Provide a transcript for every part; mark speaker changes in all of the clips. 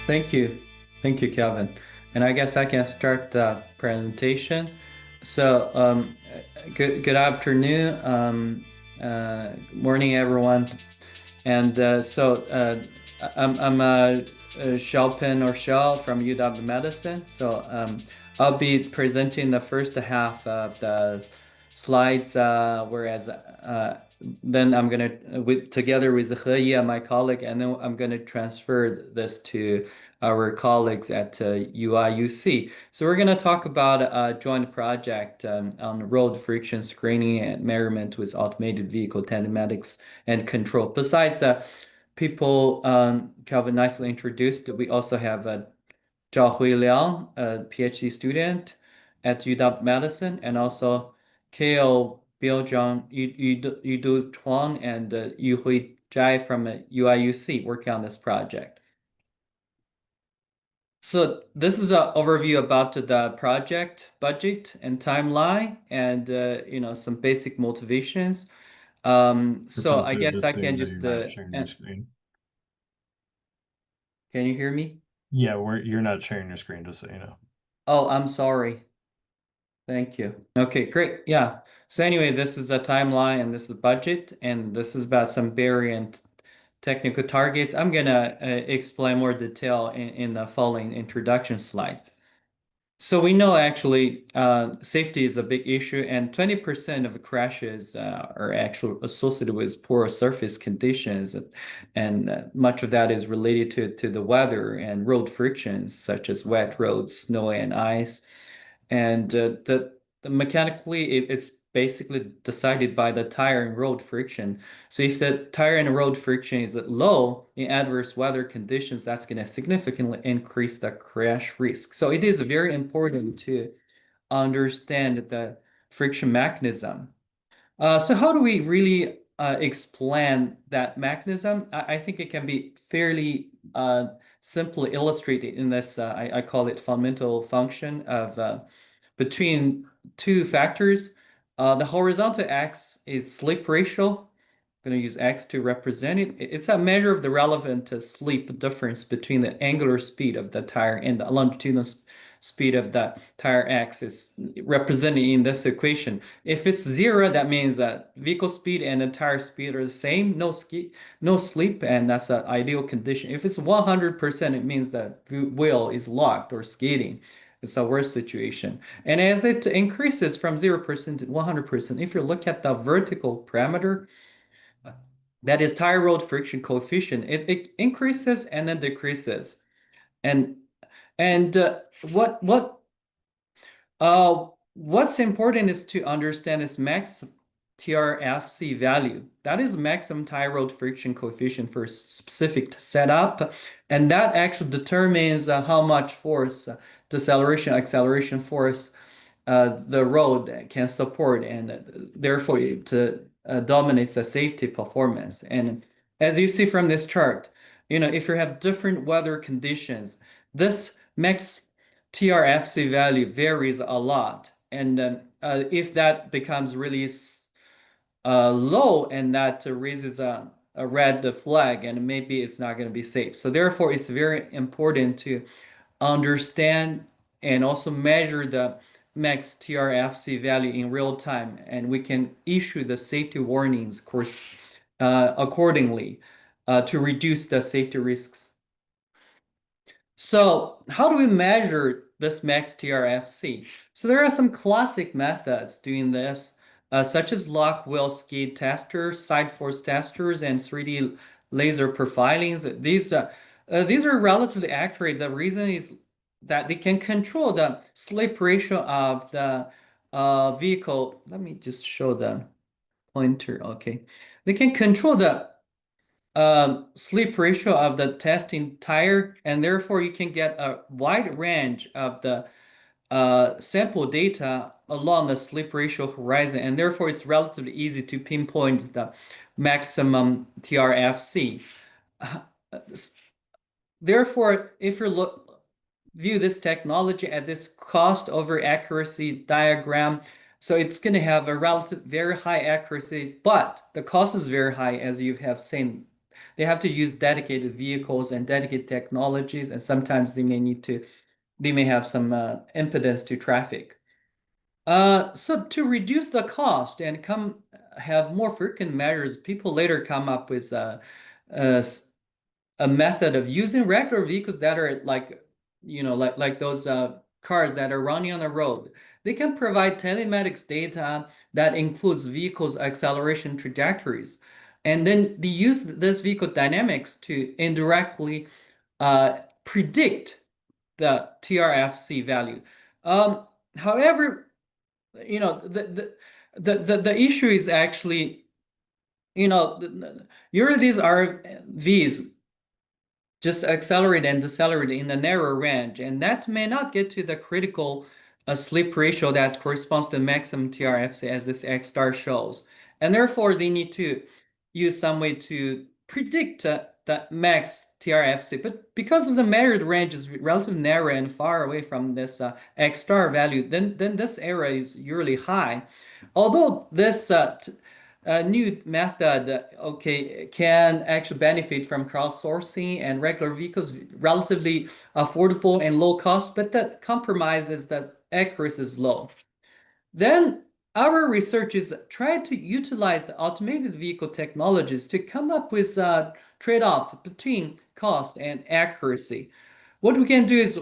Speaker 1: Thank you. Thank you, Calvin. And I guess I can start the presentation. So, good afternoon, morning, everyone. And I'm Xiaopeng or Xiao from UW Madison. So, I'll be presenting the first half of the slides, whereas then I'm gonna together with Heye, my colleague, and then I'm gonna transfer this to our colleagues at UIUC. So we're gonna talk about a joint project on road friction screening and measurement with automated vehicle telematics and control. Besides the people Calvin nicely introduced, we also have Zhao Liang, a PhD student at UW-Madison, and also Caio Beojone, Yudu Tuan, and Yuhui Zhai from UIUC working on this project. So this is an overview about the project budget and timeline, and some basic motivations. So I
Speaker 2: Professor,
Speaker 1: guess
Speaker 2: just
Speaker 1: I
Speaker 2: so you
Speaker 1: can
Speaker 2: know,
Speaker 1: just
Speaker 2: you're not sharing your screen.
Speaker 1: can you hear me?
Speaker 2: Yeah, you're not sharing your screen, just so you know.
Speaker 1: Oh, I'm sorry. Thank you. Okay, great. Yeah. So anyway, this is a timeline and this is budget, and this is about some variant technical targets. I'm gonna explain more detail in the following introduction slides. So we know actually safety is a big issue, and 20% of crashes are actually associated with poor surface conditions, and much of that is related to the weather and road frictions, such as wet roads, snow and ice. And the mechanically, it's basically decided by the tire and road friction. So if the tire and road friction is low in adverse weather conditions, that's going to significantly increase the crash risk. So it is very important to understand the friction mechanism. So how do we really explain that mechanism? I think it can be fairly simply illustrated in this, I call it fundamental function of between two factors. The horizontal x is slip ratio. I'm going to use x to represent it. It's a measure of the relevant slip difference between the angular speed of the tire and the longitudinal speed of the tire axis represented in this equation. If it's zero, that means that vehicle speed and the tire speed are the same, no slip, and that's an ideal condition. If it's 100%, it means that wheel is locked or skidding. It's a worse situation. And as it increases from 0% to 100%, if you look at the vertical parameter, that is tire road friction coefficient, it increases and then decreases. And and what's important is to understand this max TRFC value. That is maximum tire road friction coefficient for a specific setup, and that actually determines how much force, deceleration, acceleration force the road can support, and therefore it dominates the safety performance. And as you see from this chart, if you have different weather conditions, this max TRFC value varies a lot. And if that becomes really low, and that raises a red flag, and maybe it's not going to be safe. So therefore, it's very important to understand and also measure the max TRFC value in real time, and we can issue the safety warnings, of course, accordingly to reduce the safety risks. So how do we measure this max TRFC? So there are some classic methods doing this, such as lock wheel skid testers, side force testers, and 3D laser profilings. These are relatively accurate. The reason is that they can control the slip ratio of the vehicle. Let me just show the pointer. Okay. They can control the slip ratio of the testing tire, and therefore you can get a wide range of the sample data along the slip ratio horizon, and therefore it's relatively easy to pinpoint the maximum TRFC. Therefore, if you view this technology at this cost over accuracy diagram, so it's going to have a relative very high accuracy, but the cost is very high, as you have seen they have to use dedicated vehicles and dedicated technologies, and sometimes they may have some impedance to traffic. So to reduce the cost and come have more frequent measures, people later come up with a, a method of using regular vehicles that are like, like those cars that are running on the road. They can provide telematics data that includes vehicles' acceleration trajectories. And then they use this vehicle dynamics to indirectly predict the TRFC value. However, the issue is actually, usually these RVs just accelerate and decelerate in a narrow range, and that may not get to the critical slip ratio that corresponds to maximum TRFC as this X star shows. And therefore, they need to use some way to predict the max TRFC. But because of the measured range is relatively narrow and far away from this X star value, then this error is usually high. Although this new method, okay, can actually benefit from crowdsourcing and regular vehicles, relatively affordable and low cost, but that compromises that accuracy is low. Then our researchers tried to utilize the automated vehicle technologies to come up with a trade-off between cost and accuracy. What we can do is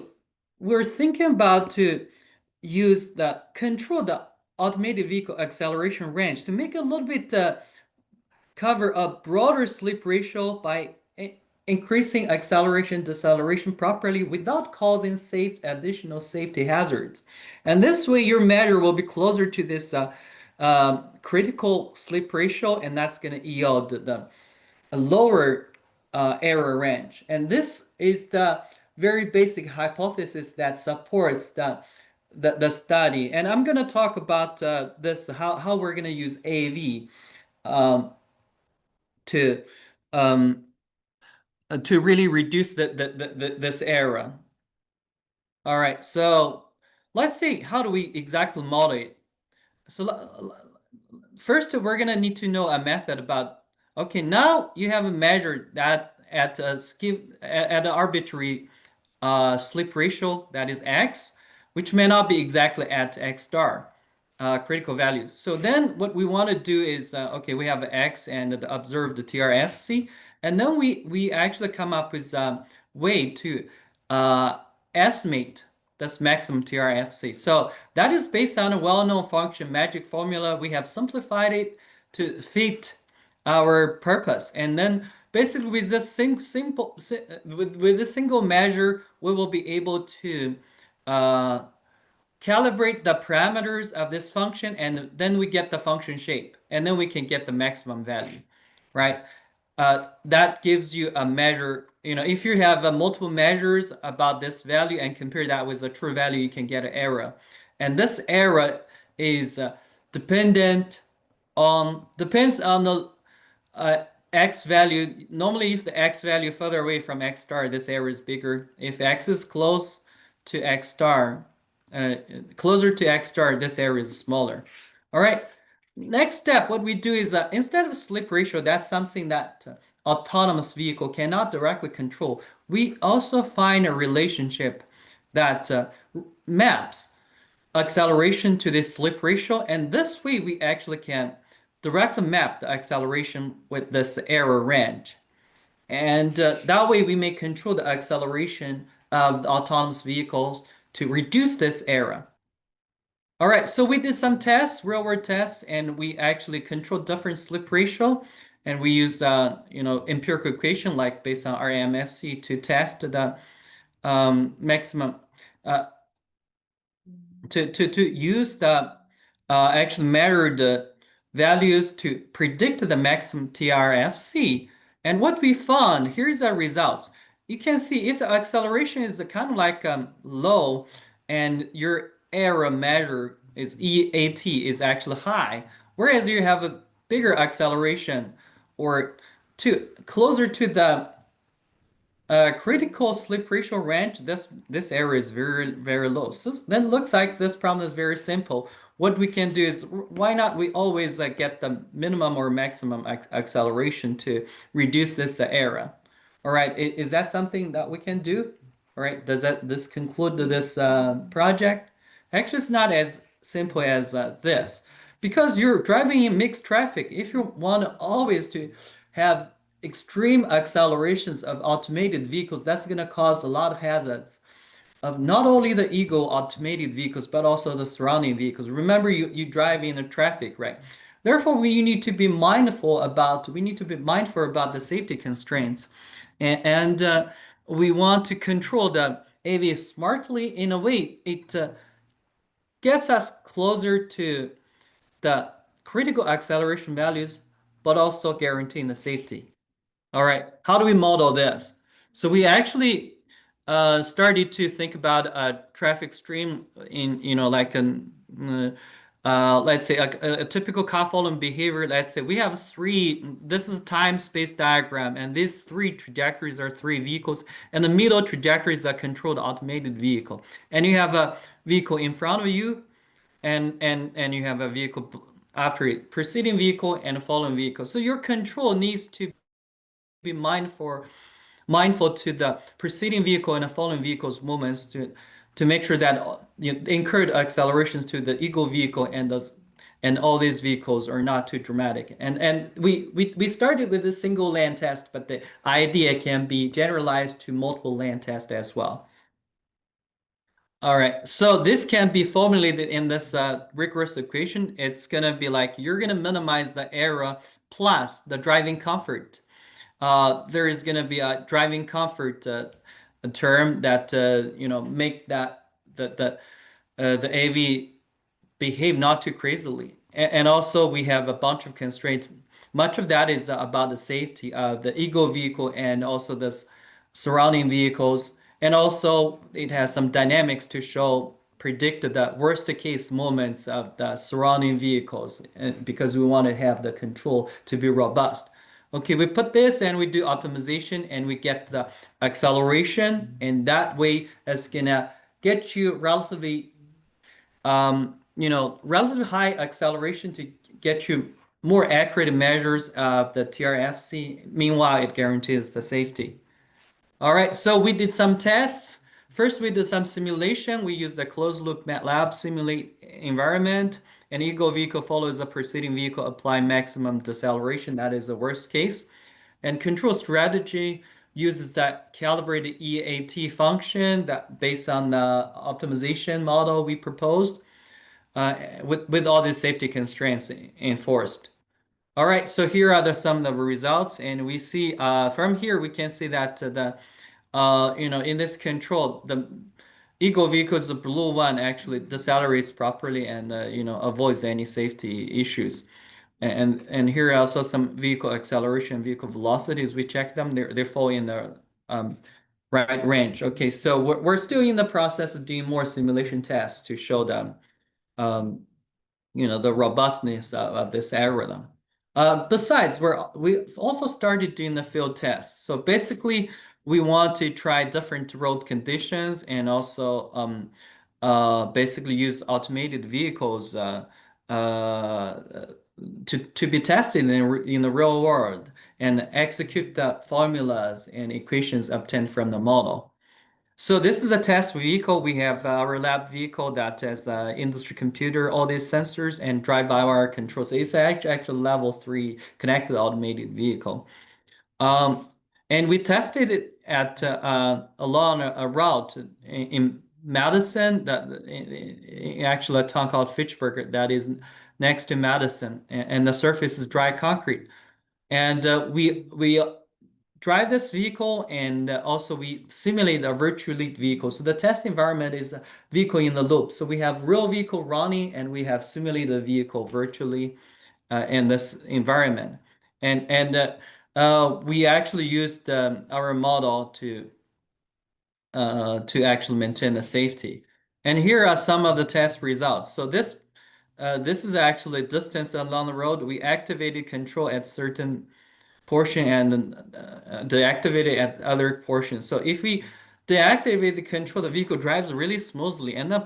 Speaker 1: we're thinking about to use the control the automated vehicle acceleration range to make it a little bit cover a broader slip ratio by increasing acceleration deceleration properly without causing additional safety hazards. And this way your measure will be closer to this critical slip ratio, and that's going to yield a lower error range. And this is the very basic hypothesis that supports the study. And I'm going to talk about this, how we're going to use AV um, to um, to really reduce this error. All right, so let's see, how do we exactly model it? So first, we're gonna need to know a method about, okay, now you have a measure that at an arbitrary slip ratio that is X, which may not be exactly at X star critical values. So then what we want to do is, okay, we have X and observe the TRFC, and then we actually come up with a way to uh, estimate this maximum TRFC. So that is based on a well-known function, magic formula. We have simplified it to fit our purpose. And then basically with this simple with this single measure, we will be able to calibrate the parameters of this function, and then we get the function shape, and then we can get the maximum value, right? That gives you a measure. If you have multiple measures about this value and compare that with a true value, you can get an error. And this error is depends on the X value. Normally, if the X value further away from X star, this error is bigger. If X is close to X star, closer to X star, this error is smaller. All right. Next step, what we do is instead of slip ratio, that's something that autonomous vehicle cannot directly control. We also find a relationship that maps acceleration to this slip ratio, and this way we actually can directly map the acceleration with this error range. And that way we may control the acceleration of the autonomous vehicles to reduce this error. All right, so we did some tests, real-world tests, and we actually controlled different slip ratio, and we used empirical equation like based on RMSE to test the maximum to use the actually measure the values to predict the maximum TRFC. And what we found, here's the results. You can see if the acceleration is kind of like low and your error measure is EAT is actually high, whereas you have a bigger acceleration or closer to the Critical slip ratio range, this area is very, very low. So then it looks like this problem is very simple. What we can do is, why not we always get the minimum or maximum acceleration to reduce this error? All right, is that something that we can do? All right, does this conclude this project? Actually, it's not as simple as this. Because you're driving in mixed traffic, if you want always to have extreme accelerations of automated vehicles, that's going to cause a lot of hazards of not only the ego automated vehicles, but also the surrounding vehicles. Remember, you drive in the traffic, right? Therefore, we need to be mindful about the safety constraints, and we want to control the AV smartly in a way it gets us closer to the critical acceleration values, but also guaranteeing the safety. All right, how do we model this? So we actually started to think about a traffic stream in, like an, let's say a typical car following behavior. Let's say we have this is a time-space diagram, and these three trajectories are three vehicles, and the middle trajectory is a controlled automated vehicle. And you have a vehicle in front of you, and you have a vehicle after it, preceding vehicle and a following vehicle. So your control needs to be mindful to the preceding vehicle and the following vehicle's movements to make sure that incurred accelerations to the ego vehicle and all these vehicles are not too dramatic. And we started with a single land test, but the idea can be generalized to multiple land tests as well. All right, so this can be formulated in this rigorous equation. It's gonna be like you're gonna minimize the error plus the driving comfort. There is going to be a driving comfort a term that make that the AV behave not too crazily. And also we have a bunch of constraints. Much of that is about the safety of the ego vehicle and also the surrounding vehicles. And also it has some dynamics to show predict the worst case moments of the surrounding vehicles because we want to have the control to be robust. Okay, we put this and we do optimization and we get the acceleration, and that way it's gonna get you relatively relatively high acceleration to get you more accurate measures of the TRFC. Meanwhile, it guarantees the safety. All right, so we did some tests. First, we did some simulation. We used a closed loop MATLAB simulate environment. An ego vehicle follows a preceding vehicle, applying maximum deceleration. That is the worst case. And control strategy uses that calibrated EAT function that based on the optimization model we proposed with all these safety constraints enforced. All right, so here are some of the results, and we see from here we can see that in this control, the ego vehicles, the blue one actually decelerates properly and avoids any safety issues. And here are also some vehicle acceleration, vehicle velocities. We check them; they fall in the right range. Okay, so we're still in the process of doing more simulation tests to show them um, the robustness of this algorithm. Besides, we've also started doing the field tests. So basically, we want to try different road conditions and also basically use automated vehicles to be tested in the real world and execute the formulas and equations obtained from the model. So this is a test vehicle. We have our lab vehicle that has industry computer, all these sensors, and drive-by-wire control. So it's actually level 3 connected automated vehicle. And we tested it at along a route in Madison, actually a town called Fitchburg that is next to Madison, and the surface is dry concrete. And we drive this vehicle, and also we simulate a virtual lead vehicle. So the test environment is a vehicle in the loop. So we have real vehicle running, and we have simulated vehicle virtually in this environment. And we actually used our model to actually maintain the safety. And here are some of the test results. So this is actually distance along the road. We activated control at certain portion and deactivate it at other portions. So if we deactivate the control, the vehicle drives really smoothly, and the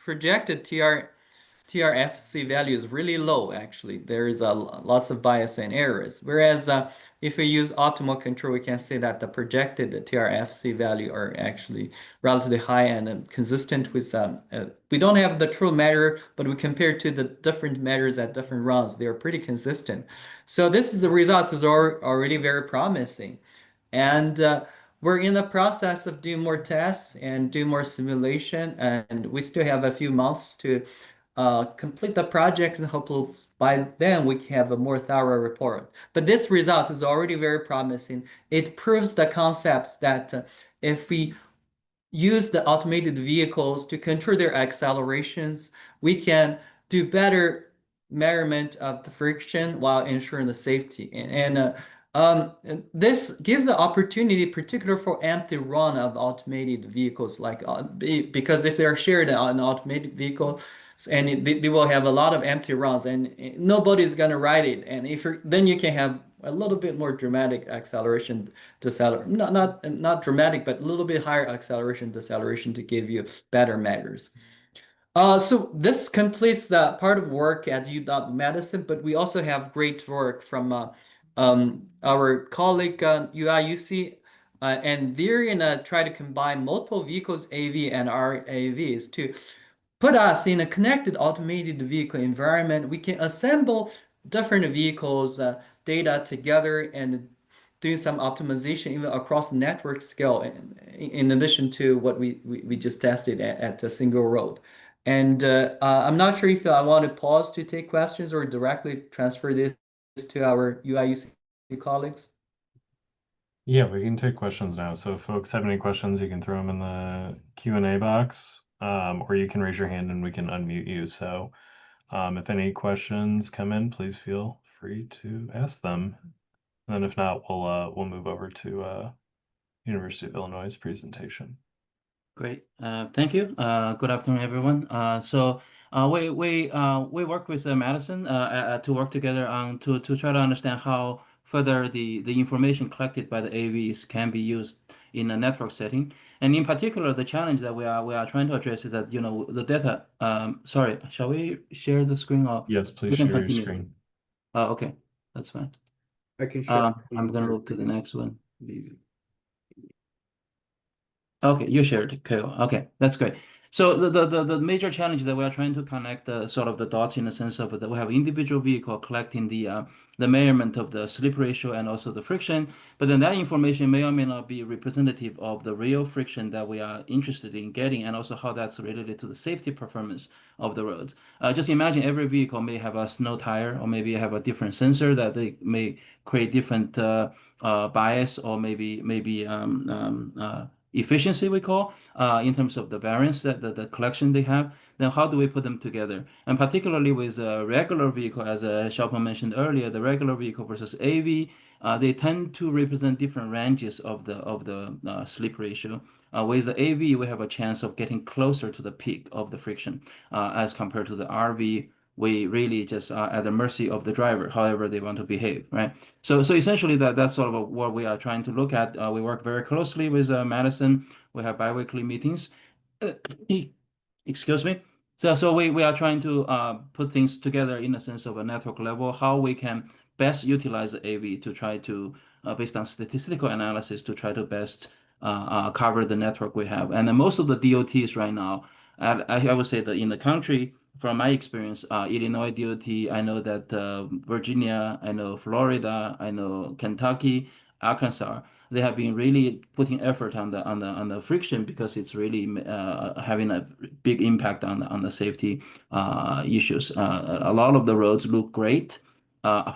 Speaker 1: projected TRFC value is really low, actually. There is lots of bias and errors. Whereas if we use optimal control, we can say that the projected TRFC value are actually relatively high and consistent with, we don't have the true measure, but we compare to the different measures at different runs. They are pretty consistent. So this is the results is already very promising. And we're in the process of doing more tests and do more simulation, and we still have a few months to complete the project, and hopefully by then we can have a more thorough report. But this result is already very promising. It proves the concept that if we use the automated vehicles to control their accelerations, we can do better measurement of the friction while ensuring the safety. And this gives the opportunity, particular for empty run of automated vehicles, like because if they are shared on an automated vehicle, and they will have a lot of empty runs, and nobody's gonna ride it. And if then you can have a little bit more dramatic acceleration deceleration, not dramatic, but a little bit higher acceleration deceleration to give you better measures. So this completes the part of work at Madison, but we also have great work from our colleague UIUC, and they're gonna try to combine multiple vehicles AV and RAVs to put us in a connected automated vehicle environment. We can assemble different vehicles data together and do some optimization even across network scale in addition to what we just tested at a single road. And I'm not sure if I want to pause to take questions or directly transfer this to our UIUC colleagues.
Speaker 2: Yeah, we can take questions now. So if folks have any questions, you can throw them in the Q&A box, or you can raise your hand and we can unmute you. So if any questions come in, please feel free to ask them. And then if not, we'll move over to University of Illinois' presentation.
Speaker 3: Great. Thank you. Good afternoon, everyone. We work with Madison to work together on to try to understand how further the information collected by the AVs can be used in a network setting. And in particular, the challenge that we are trying to address is that, the data. Sorry, shall we share the screen, or
Speaker 2: Yes, please
Speaker 3: we can
Speaker 2: share your
Speaker 3: continue?
Speaker 2: screen.
Speaker 3: Okay, that's fine.
Speaker 4: I can share.
Speaker 3: I'm gonna move to the next one. Okay, you shared, Caio. Okay, that's great. So the major challenge that we are trying to connect the sort of the dots in the sense of that we have individual vehicle collecting the measurement of the slip ratio and also the friction, but then that information may or may not be representative of the real friction that we are interested in getting, and also how that's related to the safety performance of the roads. Just imagine every vehicle may have a snow tire, or maybe have a different sensor that they may create different bias, or maybe efficiency we call in terms of the variance that the collection they have. Then how do we put them together? And particularly with a regular vehicle, as Xiaopeng mentioned earlier, the regular vehicle versus AV, they tend to represent different ranges of the slip ratio. With the AV, we have a chance of getting closer to the peak of the friction as compared to the RV. We really just are at the mercy of the driver, however they want to behave, right? So essentially that's sort of what we are trying to look at. We work very closely with Madison. We have biweekly meetings. Excuse me. So we are trying to put things together in a sense of a network level, how we can best utilize the AV to try to, based on statistical analysis, to try to best cover the network we have. And then most of the DOTs right now, I would say that in the country, from my experience, Illinois DOT, I know that Virginia, I know Florida, I know Kentucky, Arkansas, they have been really putting effort on the friction, because it's really having a big impact on the safety issues. A lot of the roads look great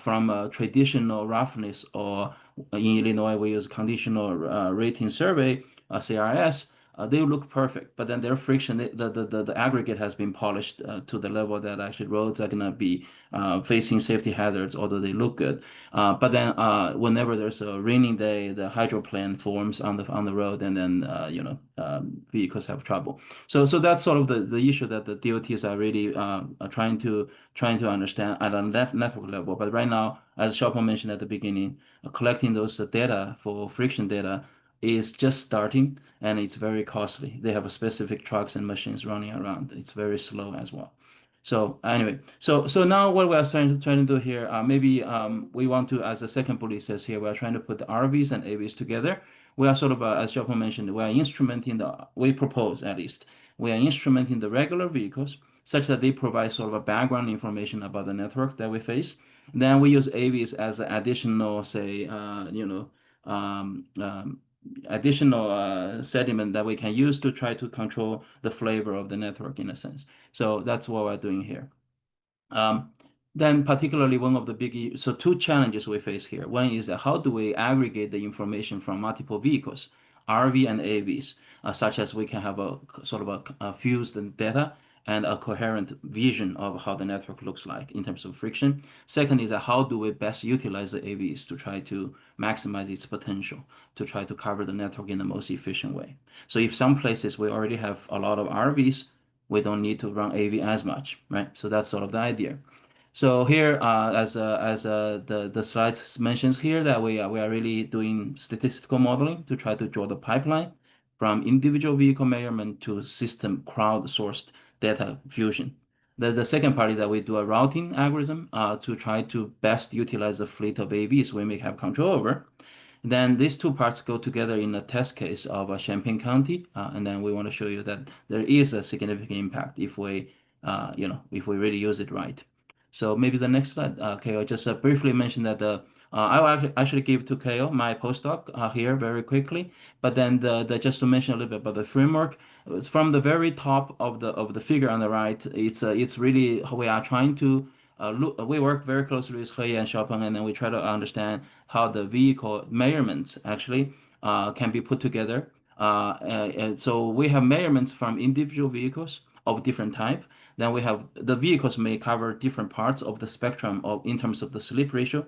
Speaker 3: from traditional roughness, or in Illinois we use conditional rating survey, CRS. they look perfect, but then their friction, the aggregate has been polished to the level that actually roads are gonna be facing safety hazards, although they look good. But then whenever there's a raining day, the hydroplane forms on the road, and then vehicles have trouble. So that's sort of the issue that the DOTs are really trying to understand at a network level. But right now, as Xiaopeng mentioned at the beginning, collecting those data for friction data is just starting, and it's very costly. They have specific trucks and machines running around. It's very slow as well. So anyway, so now what we are trying to do here, maybe we want to, as the second bullet says here, we are trying to put the RVs and AVs together. We are sort of, as Xiaopeng mentioned, we are instrumenting we propose at least, we are instrumenting the regular vehicles such that they provide sort of a background information about the network that we face. Then we use AVs as an additional, say, additional sediment that we can use to try to control the flavor of the network in a sense. So that's what we're doing here. Then particularly one of the so two challenges we face here. One is that how do we aggregate the information from multiple vehicles, RV and AVs, such as we can have a sort of a fused data and a coherent vision of how the network looks like in terms of friction. Second is how do we best utilize the AVs to try to maximize its potential, to try to cover the network in the most efficient way. So if some places we already have a lot of RVs, we don't need to run AV as much, right? So that's sort of the idea. So here, as the slides mentions here, that we are really doing statistical modeling to try to draw the pipeline from individual vehicle measurement to system crowdsourced data fusion. The second part is that we do a routing algorithm to try to best utilize the fleet of AVs we may have control over. Then these two parts go together in a test case of Champaign County, and then we want to show you that there is a significant impact if we, if we really use it right. So maybe the next slide, Caio, just briefly mention that I will actually give to Caio my postdoc here very quickly, but then just to mention a little bit about the framework, it's from the very top of the figure on the right. It's really we are trying to we work very closely with Heye and Xiaopeng, and then we try to understand how the vehicle measurements actually can be put together. And so we have measurements from individual vehicles of different type. Then we have the vehicles may cover different parts of the spectrum in terms of the slip ratio.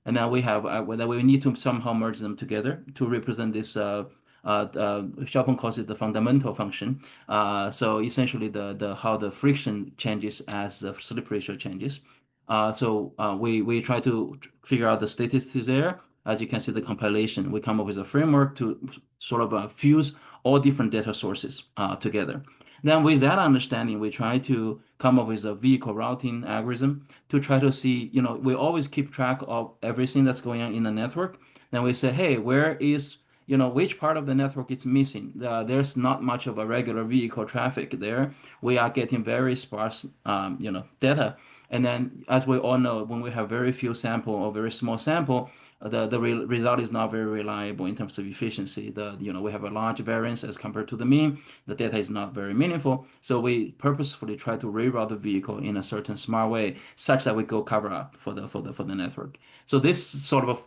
Speaker 3: And then we have whether we need to somehow merge them together to represent this Xiaopeng calls it the fundamental function. So essentially how the friction changes as the slip ratio changes. So we try to figure out the statistics there. As you can see, the compilation, we come up with a framework to sort of fuse all different data sources together. Then with that understanding, we try to come up with a vehicle routing algorithm to try to see, we always keep track of everything that's going on in the network. Then we say, hey, where is, which part of the network is missing? There's not much of a regular vehicle traffic there. We are getting very sparse, data. And then, as we all know, when we have very few sample or very small sample, the result is not very reliable in terms of efficiency. We have a large variance as compared to the mean. The data is not very meaningful. So we purposefully try to reroute the vehicle in a certain smart way, such that we go cover up for the network. So this sort of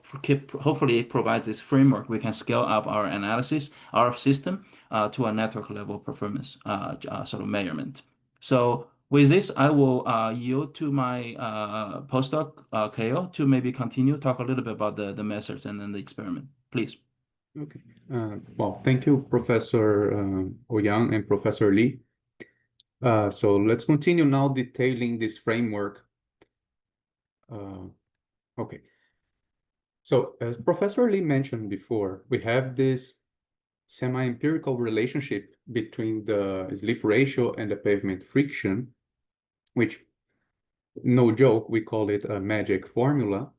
Speaker 3: hopefully provides this framework. We can scale up our analysis, our system, to a network level performance sort of measurement. So with this, I will yield to my postdoc, Caio, to maybe continue, talk a little bit about the methods and then the experiment. Please.
Speaker 4: Okay. Well, thank you, Professor Ouyang and Professor Li. So let's continue now detailing this framework. Okay. So as Professor Li mentioned before, we have this semi-empirical relationship between the slip ratio and the pavement friction, which, no joke, we call it a magic formula.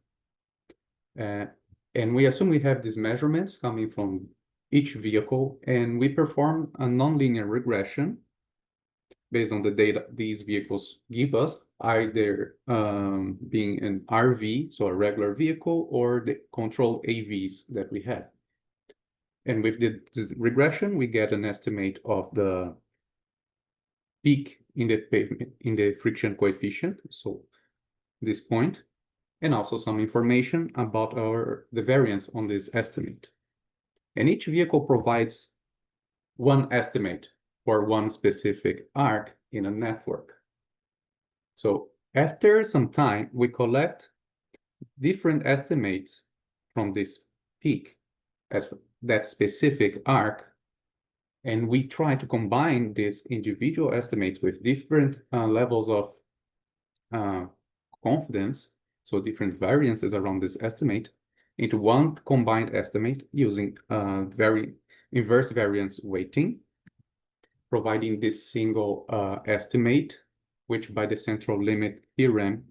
Speaker 4: And we assume we have these measurements coming from each vehicle, and we perform a nonlinear regression based on the data these vehicles give us, either being an RV, so a regular vehicle, or the control AVs that we have. And with this regression, we get an estimate of the peak in the pavement, in the friction coefficient, so this point, and also some information about the variance on this estimate. And each vehicle provides one estimate for one specific arc in a network. So after some time, we collect different estimates from this peak at that specific arc, and we try to combine these individual estimates with different levels of confidence, so different variances around this estimate, into one combined estimate using very inverse variance weighting, providing this single estimate, which by the central limit theorem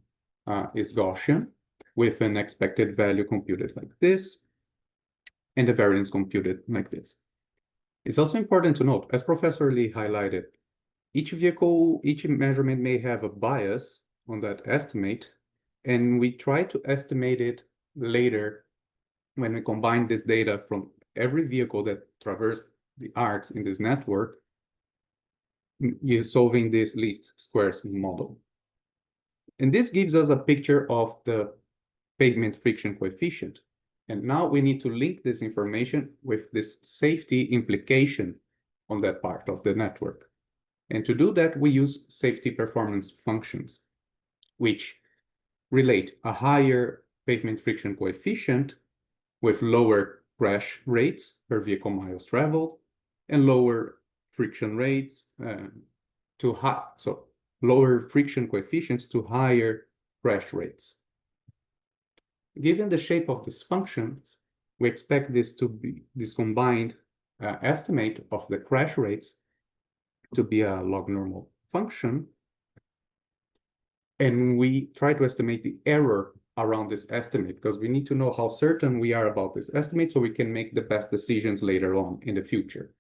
Speaker 4: is Gaussian, with an expected value computed like this, and the variance computed like this. It's also important to note, as Professor Li highlighted, each measurement may have a bias on that estimate, and we try to estimate it later when we combine this data from every vehicle that traversed the arcs in this network, you're solving this least squares model. And this gives us a picture of the pavement friction coefficient. And now we need to link this information with this safety implication on that part of the network. And to do that, we use safety performance functions, which relate a higher pavement friction coefficient with lower crash rates per vehicle miles traveled and lower friction rates lower friction coefficients to higher crash rates. Given the shape of these functions, we expect this combined estimate of the crash rates to be a log normal function. And we try to estimate the error around this estimate, because we need to know how certain we are about this estimate so we can make the best decisions later on in the future.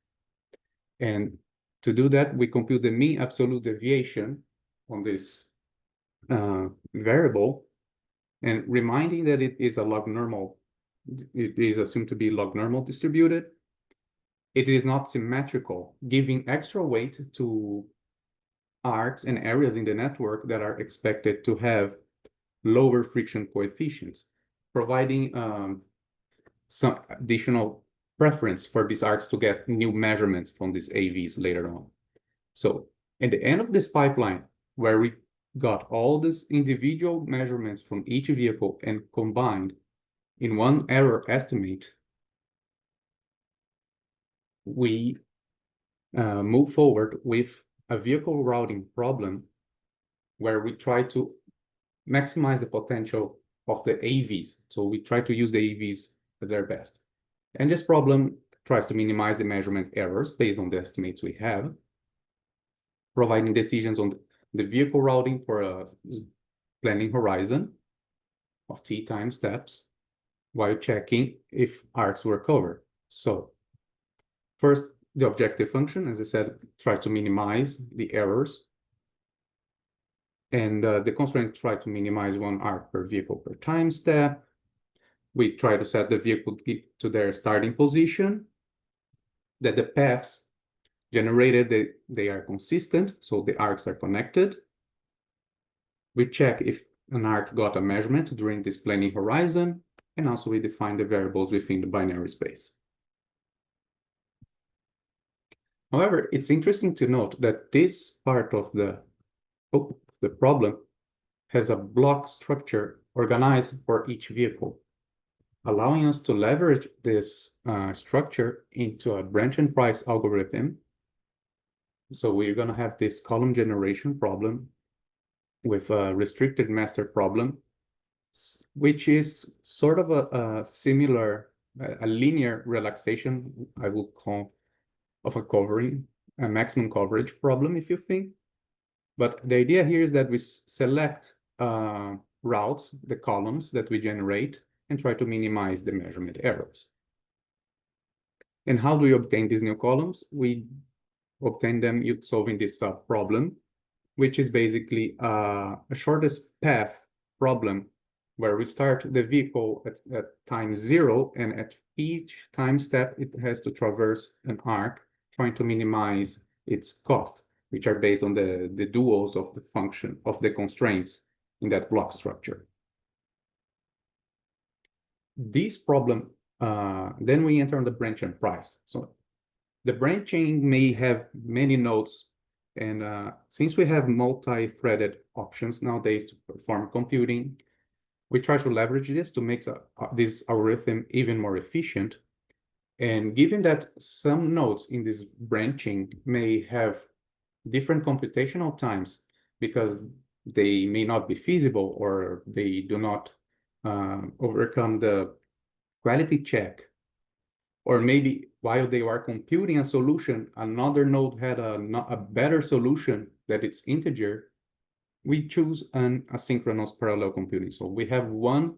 Speaker 4: And to do that, we compute the mean absolute deviation on this variable, and reminding that it is a log normal, it is assumed to be log normal distributed. It is not symmetrical, giving extra weight to arcs and areas in the network that are expected to have lower friction coefficients, providing some additional preference for these arcs to get new measurements from these AVs later on. So at the end of this pipeline, where we got all these individual measurements from each vehicle and combined in one error estimate, we move forward with a vehicle routing problem where we try to maximize the potential of the AVs. So we try to use the AVs at their best. And this problem tries to minimize the measurement errors based on the estimates we have, providing decisions on the vehicle routing for a planning horizon of T time steps while checking if arcs were covered. So first, the objective function, as I said, tries to minimize the errors. And the constraint tries to minimize one arc per vehicle per time step. We try to set the vehicle to their starting position, that the paths generated, they are consistent, so the arcs are connected. We check if an arc got a measurement during this planning horizon, and also we define the variables within the binary space. However, it's interesting to note that this part of the problem has a block structure organized for each vehicle, allowing us to leverage this structure into a branch and price algorithm. So we're going to have this column generation problem with a restricted master problem, which is sort of a similar, a linear relaxation, I will call, of a maximum coverage problem, if you think. But the idea here is that we select routes, the columns that we generate, and try to minimize the measurement errors. And how do we obtain these new columns? We obtain them solving this problem, which is basically a shortest path problem, where we start the vehicle at time 0, and at each time step, it has to traverse an arc, trying to minimize its cost, which are based on the duals of the function of the constraints in that block structure. This problem, then we enter on the branch and price. So The branching may have many nodes, and since we have multi-threaded options nowadays to perform computing, we try to leverage this to make this algorithm even more efficient. And given that some nodes in this branching may have different computational times because they may not be feasible or they do not overcome the quality check, or maybe while they are computing a solution, another node had a better solution that it's integer, we choose an asynchronous parallel computing. So we have one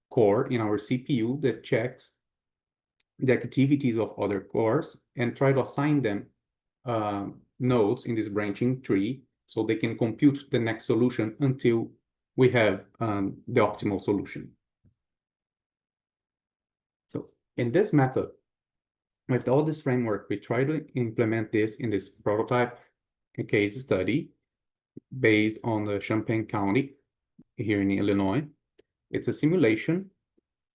Speaker 4: core in our CPU that checks the activities of other cores and try to assign them nodes in this branching tree so they can compute the next solution until we have the optimal solution. So in this method, with all this framework, we try to implement this in this prototype case study based on the Champaign County here in Illinois. It's a simulation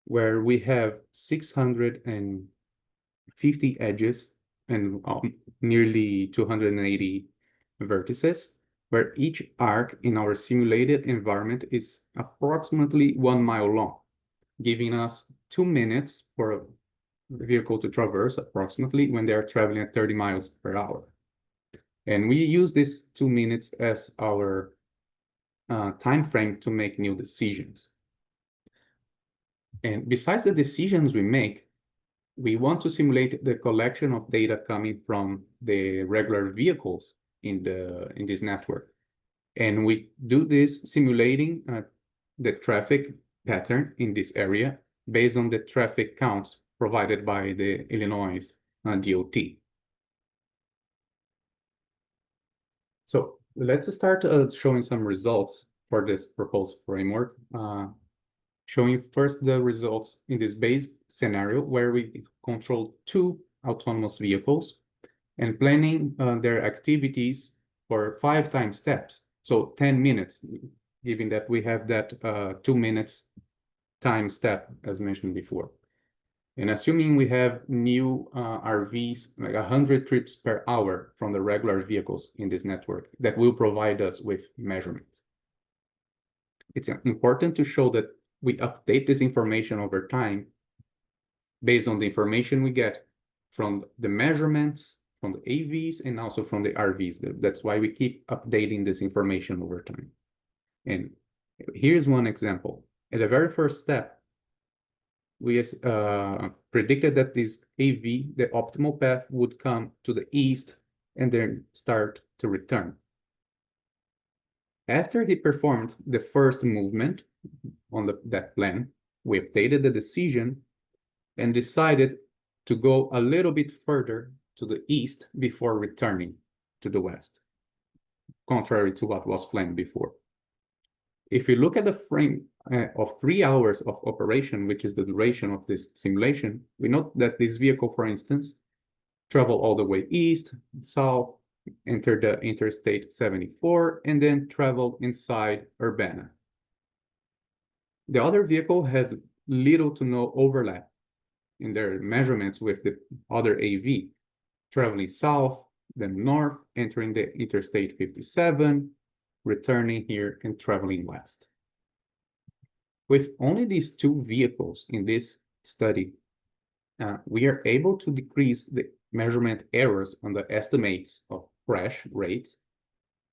Speaker 4: where we have 650 edges and nearly 280 vertices, where each arc in our simulated environment is approximately 1 mile long, giving us 2 minutes for a vehicle to traverse approximately when they are traveling at 30 miles per hour. And we use this 2 minutes as our time frame to make new decisions. And besides the decisions we make, we want to simulate the collection of data coming from the regular vehicles in this network. And we do this simulating the traffic pattern in this area based on the traffic counts provided by the Illinois DOT. So let's start showing some results for this proposed framework. Showing first the results in this base scenario where we control 2 autonomous vehicles and planning their activities for 5 time steps. So 10 minutes, given that we have that 2 minutes time step as mentioned before. And assuming we have new RVs, like 100 trips per hour from the regular vehicles in this network that will provide us with measurements. It's important to show that we update this information over time based on the information we get from the measurements, from the AVs, and also from the RVs. That's why we keep updating this information over time. And here's one example. At the very first step, we predicted that this AV, the optimal path, would come to the east and then start to return. After he performed the first movement on that plan, we updated the decision and decided to go a little bit further to the east before returning to the west, contrary to what was planned before. If we look at the frame of 3 hours of operation, which is the duration of this simulation, we note that this vehicle, for instance, traveled all the way east, south, entered the Interstate 74, and then traveled inside Urbana. The other vehicle has little to no overlap in their measurements with the other AV, traveling south, then north, entering the Interstate 57, returning here and traveling west. With only these 2 vehicles in this study, we are able to decrease the measurement errors on the estimates of crash rates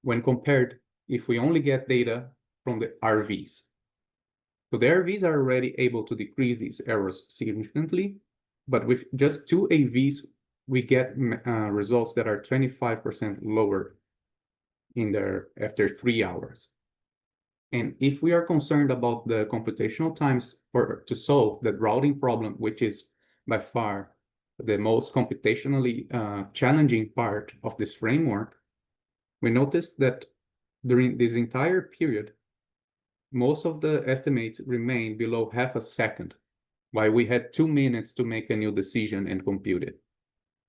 Speaker 4: when compared if we only get data from the RVs. So the RVs are already able to decrease these errors significantly, but with just 2 AVs, we get results that are 25% lower after 3 hours. And if we are concerned about the computational times to solve the routing problem, which is by far the most computationally challenging part of this framework, we noticed that during this entire period, most of the estimates remain below half a second, while we had 2 minutes to make a new decision and compute it,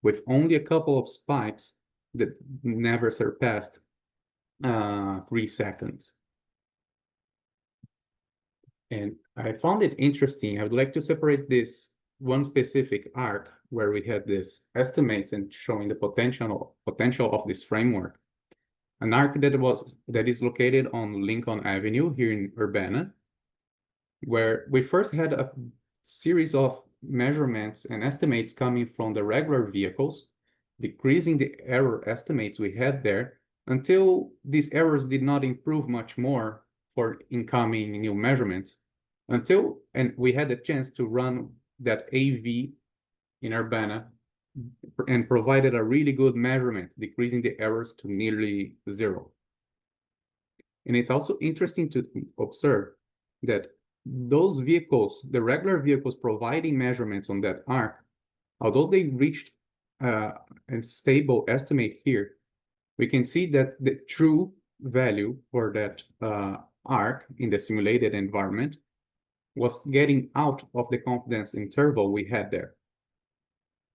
Speaker 4: with only a couple of spikes that never surpassed 3 seconds. And I found it interesting. I would like to separate this one specific arc where we had this estimates and showing the potential of this framework. An arc that is located on Lincoln Avenue here in Urbana, where we first had a series of measurements and estimates coming from the regular vehicles, decreasing the error estimates we had there until these errors did not improve much more for incoming new measurements and we had a chance to run that AV in Urbana and provided a really good measurement, decreasing the errors to nearly zero. And it's also interesting to observe that those vehicles, the regular vehicles providing measurements on that arc, although they reached a stable estimate here, we can see that the true value for that arc in the simulated environment was getting out of the confidence interval we had there.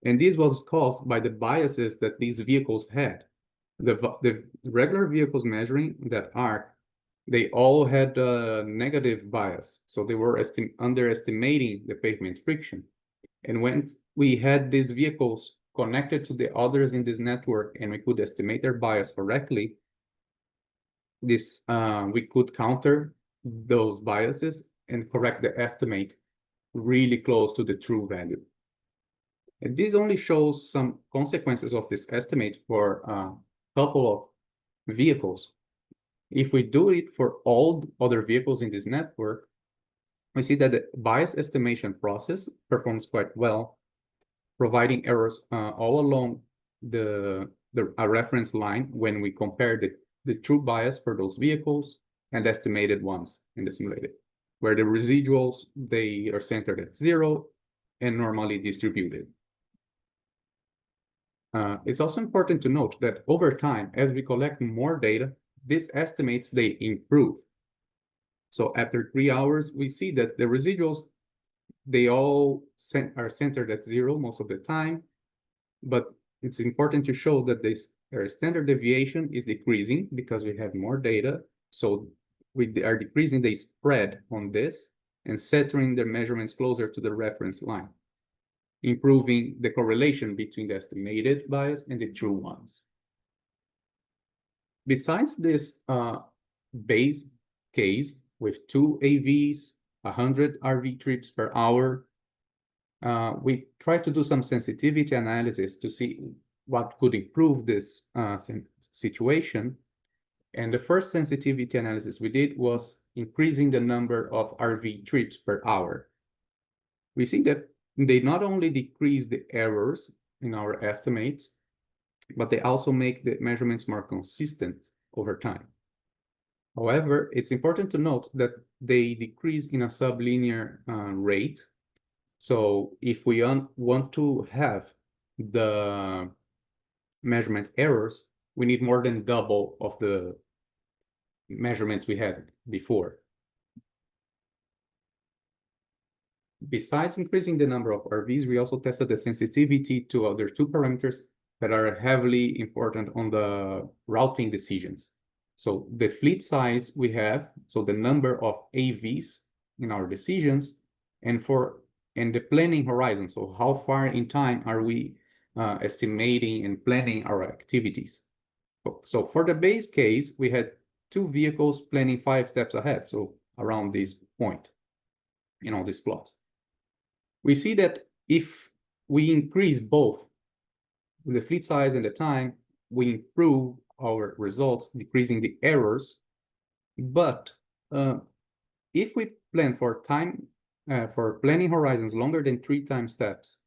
Speaker 4: And this was caused by the biases that these vehicles had. The regular vehicles measuring that arc, they all had a negative bias. So they were underestimating the pavement friction. And when we had these vehicles connected to the others in this network and we could estimate their bias correctly, we could counter those biases and correct the estimate really close to the true value. And this only shows some consequences of this estimate for a couple of vehicles. If we do it for all other vehicles in this network, we see that the bias estimation process performs quite well, providing errors all along a reference line when we compare the true bias for those vehicles and estimated ones in the simulated, where the residuals, they are centered at zero and normally distributed. It's also important to note that over time, as we collect more data, these estimates, they improve. So after 3 hours, we see that the residuals, they all are centered at zero most of the time, but it's important to show that their standard deviation is decreasing because we have more data. So we are decreasing the spread on this and centering the measurements closer to the reference line, improving the correlation between the estimated bias and the true ones. Besides this base case with 2 AVs, 100 RV trips per hour, we try to do some sensitivity analysis to see what could improve this situation. And the first sensitivity analysis we did was increasing the number of RV trips per hour. We see that they not only decrease the errors in our estimates, but they also make the measurements more consistent over time. However, it's important to note that they decrease in a sublinear rate. So if we want to have the measurement errors, we need more than double of the measurements we had before. Besides increasing the number of RVs, we also tested the sensitivity to other 2 parameters that are heavily important on the routing decisions. So the fleet size we have, so the number of AVs in our decisions, and the planning horizon, so how far in time are we estimating and planning our activities. So for the base case, we had 2 vehicles planning 5 steps ahead, so around this point in all these plots. We see that if we increase both the fleet size and the time, we improve our results, decreasing the errors. But if we plan for planning horizons longer than 3 time steps,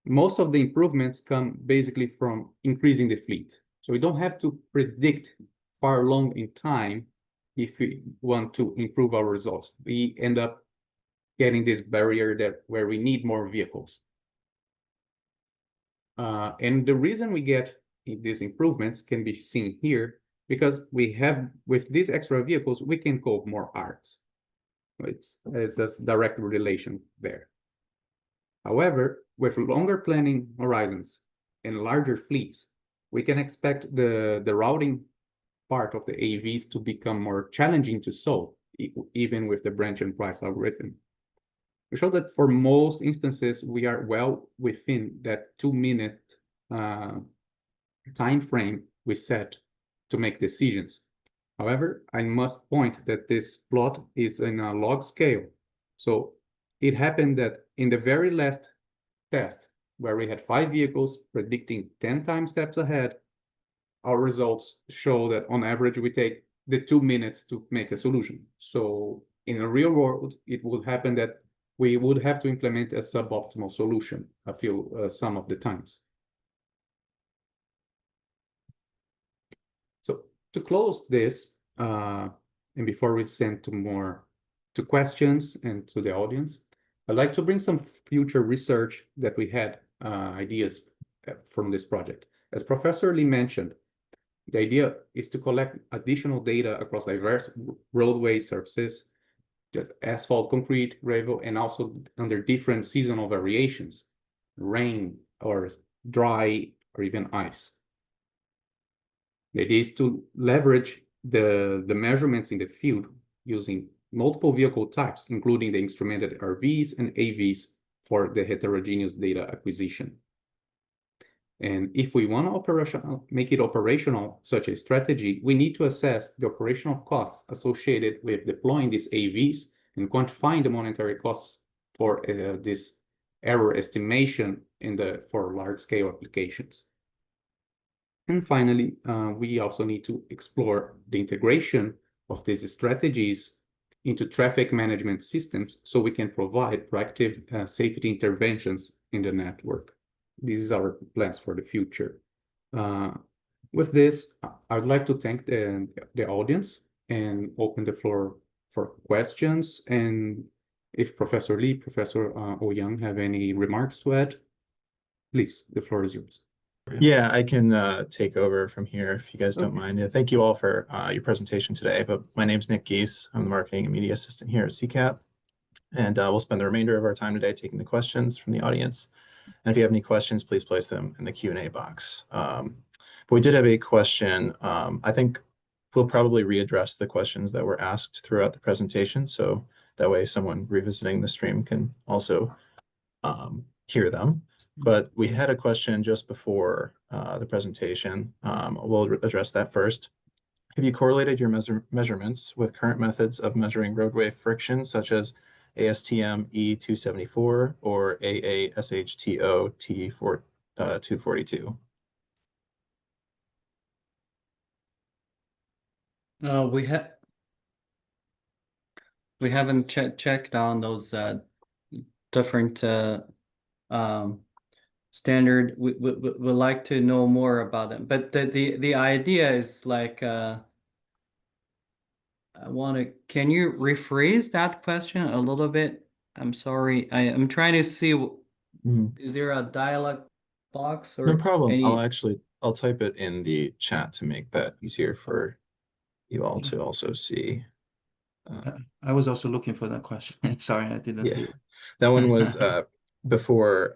Speaker 4: most of the improvements come basically from increasing the fleet. So we don't have to predict far along in time if we want to improve our results. We end up getting this barrier where we need more vehicles. And the reason we get these improvements can be seen here, because with these extra vehicles, we can cope more arcs. It's a direct relation there. However, with longer planning horizons and larger fleets, we can expect the routing part of the AVs to become more challenging to solve, even with the branch and price algorithm. We show that for most instances, we are well within that 2-minute time frame we set to make decisions. However, I must point that this plot is in a log scale. So it happened that in the very last test, where we had 5 vehicles predicting 10 time steps ahead, our results show that on average, we take the 2 minutes to make a solution. So in a real world, it would happen that we would have to implement a suboptimal solution some of the times. So to close this, and before we send to questions and to the audience, I'd like to bring some future research that we had ideas from this project. As Professor Li mentioned, the idea is to collect additional data across diverse roadway surfaces, just asphalt, concrete, gravel, and also under different seasonal variations, rain or dry or even ice. The idea is to leverage the measurements in the field using multiple vehicle types, including the instrumented RVs and AVs for the heterogeneous data acquisition. And if we want to make it operational, such a strategy, we need to assess the operational costs associated with deploying these AVs and quantifying the monetary costs for this error estimation for large-scale applications. And finally, we also need to explore the integration of these strategies into traffic management systems so we can provide proactive safety interventions in the network. This is our plans for the future. With this, I would like to thank the audience and open the floor for questions. And if Professor Li, Professor Ouyang have any remarks to add, please, the floor is yours.
Speaker 5: Yeah, I can take over from here if you guys don't mind. Yeah, thank you all for your presentation today. But my name's Nick Geese. I'm the Marketing and Media Assistant here at CCAT. And we'll spend the remainder of our time today taking the questions from the audience. And if you have any questions, please place them in the Q&A box. But we did have a question. I think we'll probably readdress the questions that were asked throughout the presentation. So that way someone revisiting the stream can also hear them. But we had a question just before the presentation. We'll address that first. Have you correlated your measurements with current methods of measuring roadway friction, such as ASTM E274 or AASHTO T242?
Speaker 1: We haven't checked on those different standard. We would like to know more about them. But the idea is like can you rephrase that question a little bit? I'm sorry. I'm trying to see, is there a dialog box or
Speaker 5: no problem.
Speaker 1: any...
Speaker 5: I'll type it in the chat to make that easier for you all to also see.
Speaker 3: I was also looking for that question. Sorry, I didn't see it.
Speaker 5: That one was before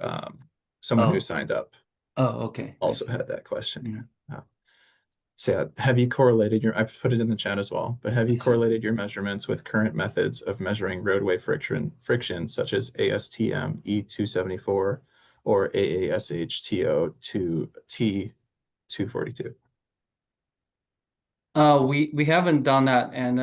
Speaker 5: someone who signed up.
Speaker 3: Oh, okay.
Speaker 5: Also had that question.
Speaker 3: Yeah.
Speaker 5: So yeah, have you correlated I've put it in the chat as well, but have you correlated your measurements with current methods of measuring roadway friction such as ASTM E274 or AASHTO T242?
Speaker 1: We haven't done that, and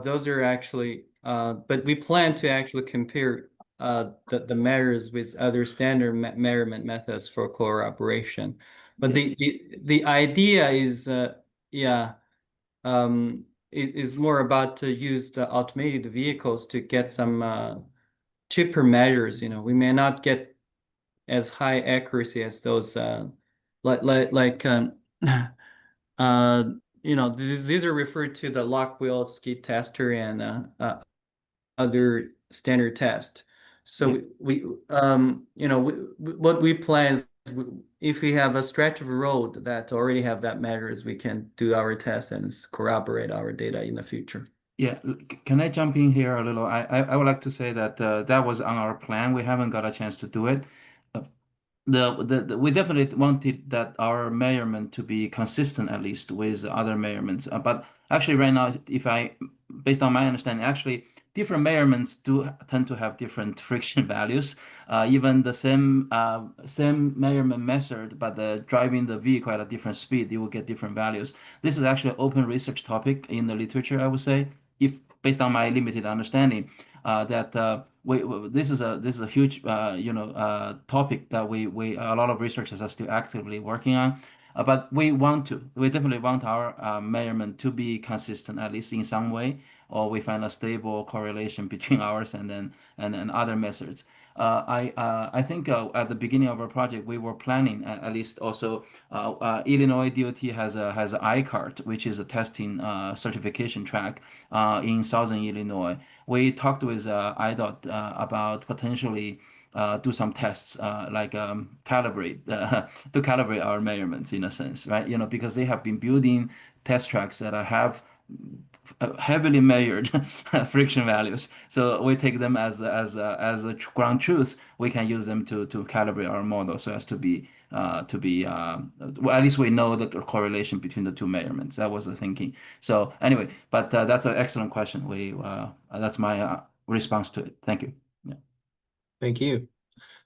Speaker 1: those are actually but we plan to actually compare the measures with other standard measurement methods for cooperation. But the idea is it is more about to use the automated vehicles to get some cheaper measures. We may not get as high accuracy as those these are referred to the lock wheel skid tester and other standard test. So what we plan is, if we have a stretch of road that already have that measures, we can do our tests and corroborate our data in the future.
Speaker 3: Yeah, can I jump in here a little? I would like to say that that was on our plan. We haven't got a chance to do it. We definitely wanted that our measurement to be consistent, at least with other measurements. But actually, right now, based on my understanding, actually different measurements do tend to have different friction values. Even the same measurement method, but driving the vehicle at a different speed, you will get different values. This is actually an open research topic in the literature, I would say, if based on my limited understanding, this is a huge topic that we a lot of researchers are still actively working on. But we definitely want our measurement to be consistent, at least in some way, or we find a stable correlation between ours and other methods. I think at the beginning of our project, we were planning at least also Illinois DOT has an ICART, which is a testing certification track in Southern Illinois. We talked with IDOT about potentially do some tests calibrate to calibrate our measurements in a sense, right? Because they have been building test tracks that have heavily measured friction values. So we take them as a ground truth. We can use them to calibrate our model so as to be well, at least we know the correlation between the two measurements. That was the thinking. So anyway, but that's an excellent question. That's my response to it. Thank you. Yeah.
Speaker 5: Thank you.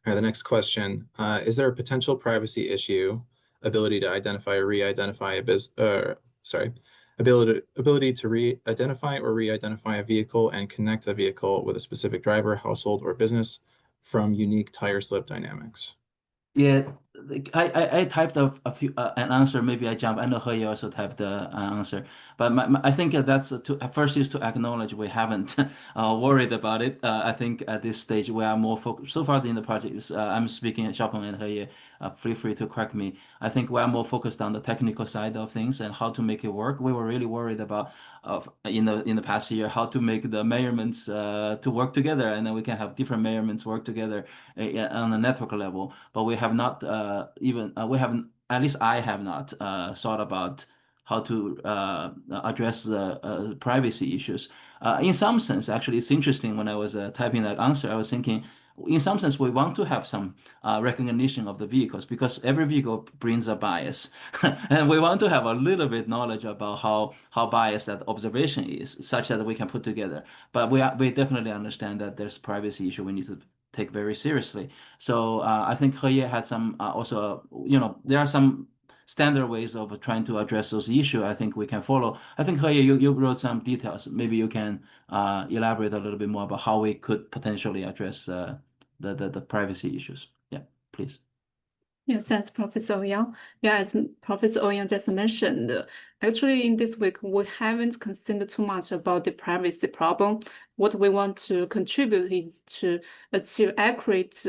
Speaker 5: All right, the next question. Is there a potential privacy issue, ability to identify or re-identify ability to re-identify or re-identify a vehicle and connect the vehicle with a specific driver, household, or business from unique tire slip dynamics?
Speaker 3: Yeah, I typed an answer. Maybe I jump. I know Heye also typed the answer, but I think that's first is to acknowledge we haven't worried about it. I think at this stage we are more focused. So far in the project, I'm speaking at Xiaopeng and Heye. Feel free to correct me. I think we are more focused on the technical side of things and how to make it work. We were really worried about in the past year how to make the measurements to work together, and then we can have different measurements work together on a network level. But we have not we haven't, at least I have not thought about how to address the privacy issues. In some sense, actually, it's interesting when I was typing that answer, I was thinking, in some sense, we want to have some recognition of the vehicles because every vehicle brings a bias. And we want to have a little bit knowledge about how biased that observation is, such that we can put together. But we definitely understand that there's privacy issue we need to take very seriously. So I think Heye had some also, there are some standard ways of trying to address those issues I think we can follow. I think Heye, you wrote some details. Maybe you can elaborate a little bit more about how we could potentially address the privacy issues. Yeah, please.
Speaker 6: Yes, thanks, Professor Ouyang. Yeah, as Professor Ouyang just mentioned, actually in this week, we haven't considered too much about the privacy problem. What we want to contribute is to achieve accurate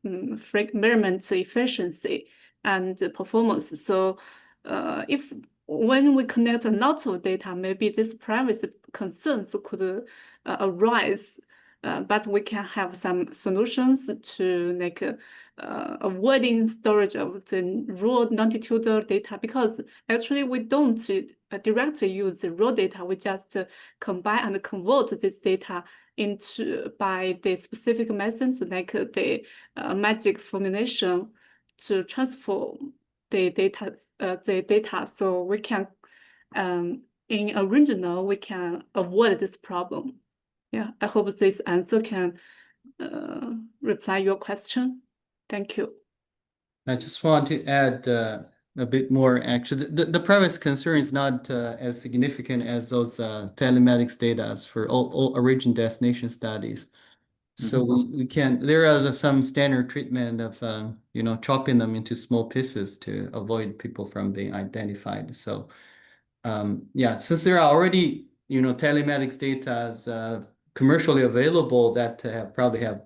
Speaker 6: measurement efficiency and performance. So when we connect a lot of data, maybe these privacy concerns could arise. But we can have some solutions to avoiding storage of the raw longitudinal data, because actually we don't directly use the raw data. We just combine and convert this data by the specific methods like the magic formulation to transform the data. So we can in original we can avoid this problem. Yeah, I hope this answer can reply your question. Thank you.
Speaker 1: I just want to add a bit more. Actually, the privacy concern is not as significant as those telematics data for all origin destination studies. So we can, there is some standard treatment of chopping them into small pieces to avoid people from being identified. So yeah, since there are already telematics data as commercially available that probably have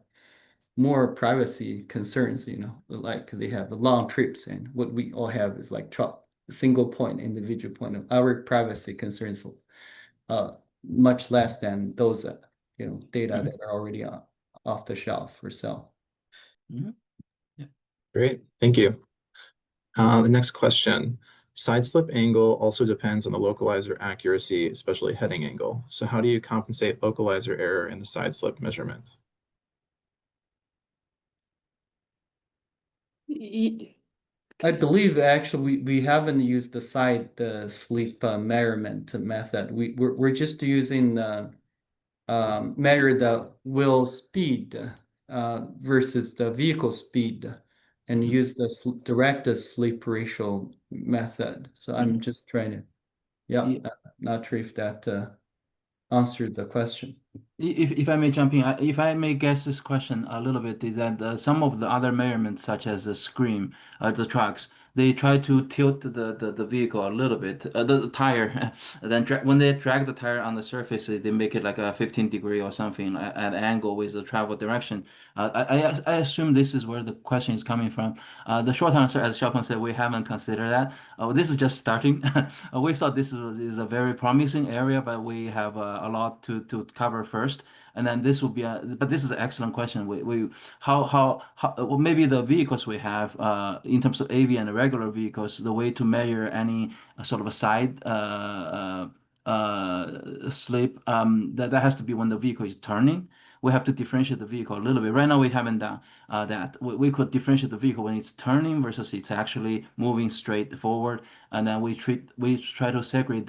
Speaker 1: more privacy concerns, like they have long trips, and what we all have is like single point, individual point of our privacy concerns, much less than those data that are already off the shelf for sale.
Speaker 3: Yeah.
Speaker 5: Great, thank you. The next question. Side slip angle also depends on the localizer accuracy, especially heading angle. So how do you compensate localizer error in the side slip measurement?
Speaker 1: I believe actually we haven't used the side slip measurement method. We're just using measure the wheel speed versus the vehicle speed and use the directed sleep ratio method. So I'm just trying to,
Speaker 3: Yeah.
Speaker 1: not sure if that answered the question.
Speaker 3: If I may jump in, if I may guess this question a little bit, is that some of the other measurements, such as the scream, the trucks, they try to tilt the vehicle a little bit, the tire. Then when they drag the tire on the surface, they make it like a 15-degree or something at an angle with the travel direction. I assume this is where the question is coming from. The short answer, as Xiaopeng said, we haven't considered that. This is just starting. We thought this is a very promising area, but we have a lot to cover first. And then this will be but this is an excellent question. Well, maybe the vehicles we have in terms of AV and regular vehicles, the way to measure any sort of a side slip, that has to be when the vehicle is turning. We have to differentiate the vehicle a little bit. Right now, we haven't done that. We could differentiate the vehicle when it's turning versus it's actually moving straight forward, and then we try to separate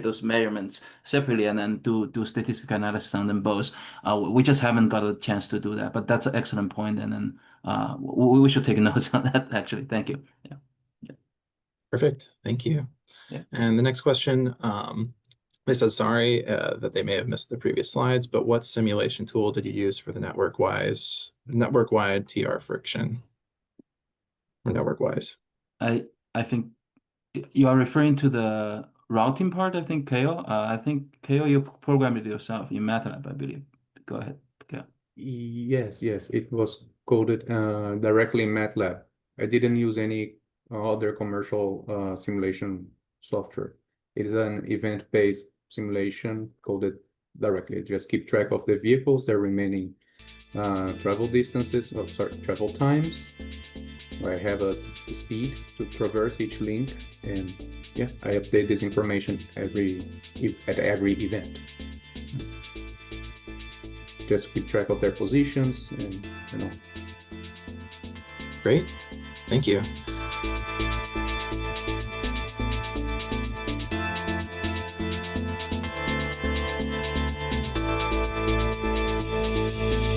Speaker 3: those measurements separately, and then do statistical analysis on them both. We just haven't got a chance to do that, but that's an excellent point, and then we should take notes on that. Actually, thank you. Yeah.
Speaker 5: Perfect. Thank you.
Speaker 3: Yeah.
Speaker 5: And the next question. They said, sorry that they may have missed the previous slides, but what simulation tool did you use for the network-wide TR friction? Or network-wise?
Speaker 3: I think you are referring to the routing part, I think, Caio. I think, Caio, you programmed it yourself in MATLAB, I believe. Go ahead, Caio.
Speaker 4: Yes, it was coded directly in MATLAB. I didn't use any other commercial simulation software. It is an event-based simulation coded directly. Just keep track of the vehicles, their remaining travel distances, travel times. I have a speed to traverse each link, and yeah, I update this information at every event. Just keep track of their positions, and
Speaker 5: Great, thank you.